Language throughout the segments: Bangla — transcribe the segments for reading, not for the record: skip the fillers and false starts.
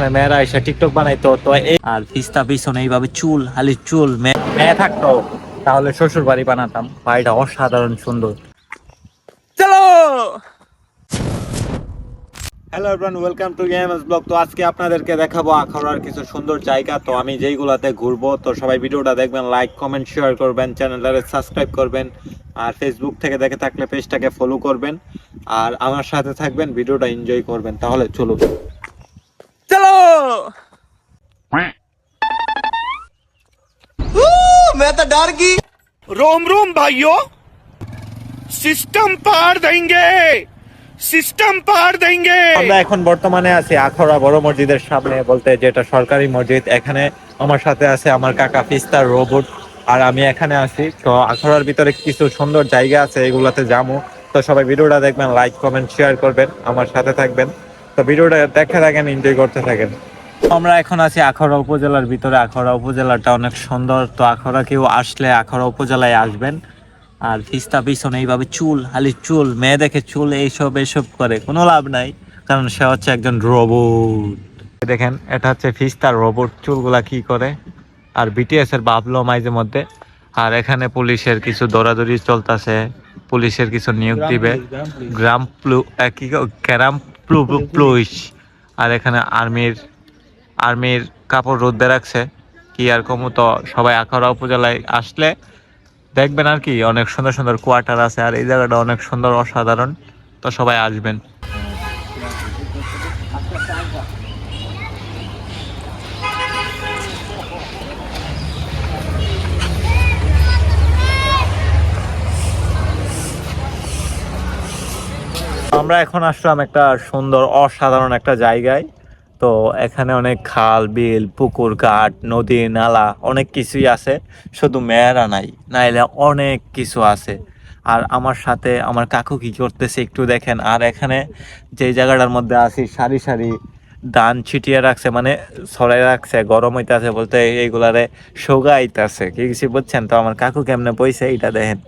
যেখানে মেয়েরা এসে টিকটক বানাইতো, তো এই আর ফিস্তা পিছনে এইভাবে চুল খালি চুল মেয়ে থাকতো তাহলে শ্বশুর বাড়ি বানাতাম। বাড়িটা অসাধারণ সুন্দর। চলো hello everyone, welcome to games blog. তো আজকে আপনাদেরকে দেখাবো আখাউড়ার কিছু সুন্দর জায়গা। তো আমি যেইগুলাতে ঘুরবো, তো সবাই ভিডিওটা দেখবেন, লাইক কমেন্ট শেয়ার করবেন, চ্যানেলটাকে সাবস্ক্রাইব করবেন, আর ফেসবুক থেকে দেখে থাকলে পেজটাকে ফলো করবেন, আর আমার সাথে থাকবেন, ভিডিওটা এনজয় করবেন। তাহলে চলো চলো। मैं तो डर गई। रोम रोम भाइयों, सिस्टम पार देंगे, सिस्टम पार देंगे। আমরা এখন বর্তমানে আছি আখাউড়া বড় মসজিদের সামনে, বলতে যেটা সরকারি মসজিদ। এখানে আমার সাথে আছে আমার কাকা ফিস্তার রোবট, আর আমি এখানে আছি। তো আখাউড়ার ভিতরে কিছু সুন্দর জায়গা আছে, এগুলাতে যাবো। তো সবাই ভিডিওটা দেখবেন, লাইক কমেন্ট শেয়ার করবেন, আমার সাথে থাকবেন। তো ভিডিওটা দেখে থাকেন, এনজয় করতে থাকেন। আমরা এখন আছি আখাউড়া উপজেলার ভিতরে। আখাউড়া উপজেলাটা অনেক সুন্দর। তো আখাউড়া কেউ আসলে আখাউড়া উপজেলায় আসবেন। আর ফিস্তা পিছনে এইভাবে চুল খালি চুল মেয়ে দেখে চুল এইসব করে কোনো লাভ নাই, কারণ সে হচ্ছে একজন রোবট। দেখেন, এটা হচ্ছে ফিস্তার রোবট, চুলগুলা কি করে। আর বিটিএস এর বাবলো মাঝে মধ্যে। আর এখানে পুলিশের কিছু দৌড়াদৌড়ি চলতেছে, পুলিশের কিছু নিয়োগ দিবে, গ্রাম পুলিশ। আর এখানে আর্মির কাপড় রোদে রাখছে। কি আর কমু, তো সবাই আখাউড়া উপজেলায় আসলে দেখবেন আর কি, অনেক সুন্দর সুন্দর কোয়ার্টার আছে, আর এই জায়গাটা অনেক সুন্দর, অসাধারণ। তো সবাই আসবেন। আমরা এখন আসলাম একটা সুন্দর অসাধারণ একটা জায়গায়। তো এখানে অনেক খাল বিল পুকুর ঘাট নদী নালা অনেক কিছুই আছে, শুধু মেয়েরা নাই, নাইলে অনেক কিছু আছে। আর আমার সাথে আমার কাকু কি করতেছে একটু দেখেন। আর এখানে যে জায়গাটার মধ্যে আছি, সারি সারি ধান ছিটিয়ে রাখছে, মানে ছড়াই রাখছে, গরম হইতেছে বলতে এইগুলারে শোগাইতেছে কি কিছু বুঝছেন। তো আমার কাকু কেমনে বইছে এইটা দেখেন।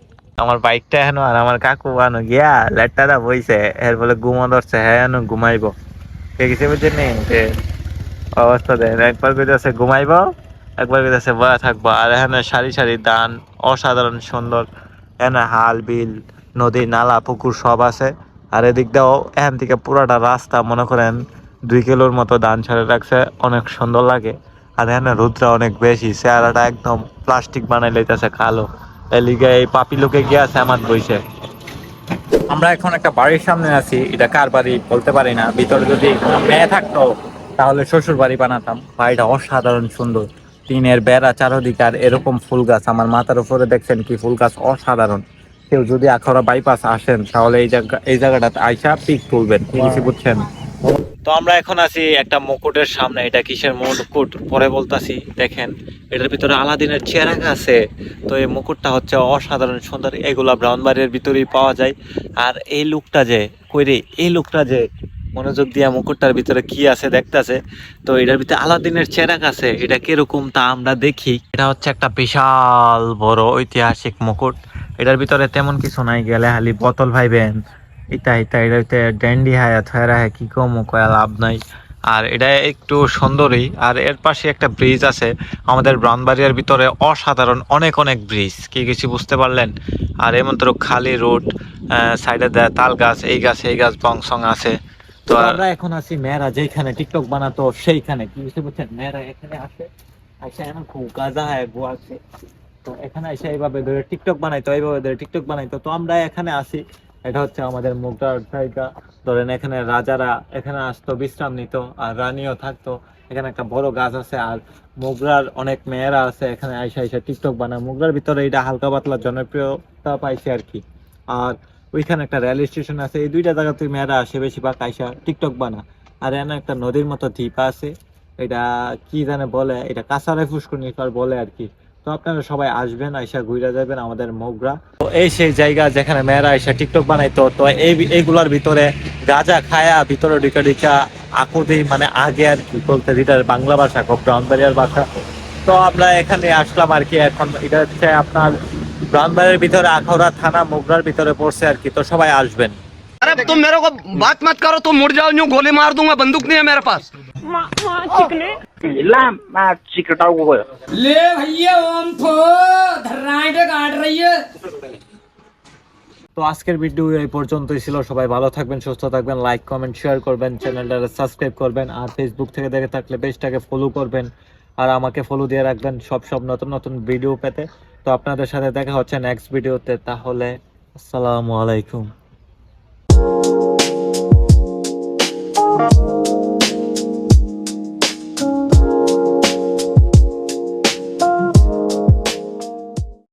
আমার বাইকটা হেন, আর আমার কাকু আনো গিয়া লেটারা বইছে, এর বলে ঘুমো ধরছে, হ্যাঁ এনো ঘুমাইবো। ঠিক আছে বুঝছেন নি যে অবস্থা দেন, একবার কইতেছে ঘুমাইবো, একবার কইতেছে বয়া থাকবো। আর এখানে সারি সারি ধান, অসাধারণ সুন্দর। এখানে হাল বিল নদী নালা পুকুর সব আছে। আর এদিক দিয়েও এখান থেকে পুরাটা রাস্তা মনে করেন 2 কিলোর মতো ধান ছাড়ে রাখছে, অনেক সুন্দর লাগে। আর এখানে রোদটা অনেক বেশি, চেহারাটা একদম প্লাস্টিক বানাই লইতেছে কালো। এলিগে এই পাপি লোকে গিয়ে আছে আমার বইছে। আমরা এখন একটা বাড়ির সামনে আছি, এটা কার বাড়ি বলতে পারি না। ভিতরে যদি মেয়ে থাকতো তাহলে শ্বশুর বাড়ি বানাতাম। বাড়িটা অসাধারণ সুন্দর, টিনের বেড়া চারদিকে, আর এরকম ফুল গাছ আমার মাথার উপরে দেখছেন কি ফুল গাছ, অসাধারণ। কেউ যদি আখাউড়া বাইপাস আসেন তাহলে এই জায়গাটাতে আইসা পিক তুলবেন, কি কিছু বুঝছেন। তো আমরা এখন আছি একটা মুকুটের সামনে। এটা কিসের মুকুট পরে বলতাছি, দেখেন এটার ভিতরে আলাদিনের চেরাগ আছে। তো এই মুকুটটা হচ্ছে অসাধারণ সুন্দর, এগুলা ব্রাউনবাড়ির ভিতরেই পাওয়া যায়। আর এই লোকটা যে এই লোকটা যে মনোযোগ দিয়া মুকুটটার ভিতরে কি আছে দেখতেছে। তো এটার ভিতরে আলাদিনের চেরাগ আছে, এটা কিরকম তা আমরা দেখি। এটা হচ্ছে একটা বিশাল বড় ঐতিহাসিক মুকুট। এটার ভিতরে তেমন কিছু নাই, গেলে খালি বোতল ভাইবেন এটা ড্যান্ডি হায়া থয়রা হ্যাঁ কি কম কয়া লাভ নাই। আর এটা একটু সুন্দরই। আর এর পাশে একটা ব্রিজ আছে, আমাদের ব্রাউনবাড়িয়ার ভিতরে অসাধারণ অনেক অনেক ব্রিজ, কি কিছু বুঝতে পারলেন। আর এমন খালি রোড, সাইডে দেয় তাল গাছ, এই গাছ বংসং আছে। তো আমরা এখন আছি মেয়েরা যেখানে টিকটক বানাতো সেইখানে, কি বুঝতে পারছেন। মেয়েরা এখানে আসে, আচ্ছা এমন খুব গাজা হয় আছে। তো এখানে এসে এইভাবে ধরে টিকটক বানাইতো, এইভাবে ধরে টিকটক বানাইতো। তো আমরা এখানে আসি, এটা হচ্ছে আমাদের মুগদার জায়গা। ধরেন এখানে রাজারা এখানে আসতো, বিশ্রাম নিত, আর রানীও থাকতো। এখানে একটা বড় গাছ আছে, আর মুগরার অনেক মেয়েরা আছে এখানে আইসা টিকটক বানায়। মুগরার ভিতরে এটা হালকা পাতলা জনপ্রিয়তা পাইছে আর কি। আর ওইখানে একটা রেল স্টেশন আছে, এই দুইটা জায়গাতে মেয়েরা আসে বেশিরভাগ আইসা টিকটক বানা। আর এখানে একটা নদীর মতো দ্বীপ আছে, এটা কি জানে বলে, এটা কাছাড়াই পুষ্করণী বলে আর কি। তো আপনারা সবাই আসবেন, আইসা ঘুরে যাবেন আমাদের মোগরা। তো এই সেই জায়গা যেখানে মেয়েরা আইসা টিকটক বানাইতো। তো এইগুলার ভিতরে গাঁজা খায়া ভিতরে ঢুকা আকুতি, মানে আগে আর কি বলতে, যেটা বাংলা ভাষা খুব ব্রাউনবাড়িয়ার ভাষা। তো আমরা এখানে আসলাম আর কি। এখন এটা হচ্ছে আপনার ব্রাউনবাড়িয়ার ভিতরে আখাউড়া থানা মোগরার ভিতরে পড়ছে আর কি। তো সবাই আসবেন। अरे तुम मेरे को बात मत करो, तुम मुड़ जाओ, यूं गोली मार दूंगा, बंदूक नहीं है मेरे पास। ले भैया ओम फो धर्राइटे काट रही है। তো আজকের ভিডিও এই পর্যন্তই ছিল। সবাই ভালো থাকবেন, সুস্থ থাকবেন, লাইক কমেন্ট শেয়ার করবেন, চ্যানেলটা সাবস্ক্রাইব করবেন, আর ফেসবুক থেকে দেখে থাকলে পেজটাকে ফলো করবেন, আর আমাকে ফলো দিয়ে রাখবেন সব নতুন নতুন ভিডিও পেতে। তো আপনাদের সাথে দেখা হচ্ছে নেক্সট ভিডিওতে, তাহলে আসসালামু আলাইকুম।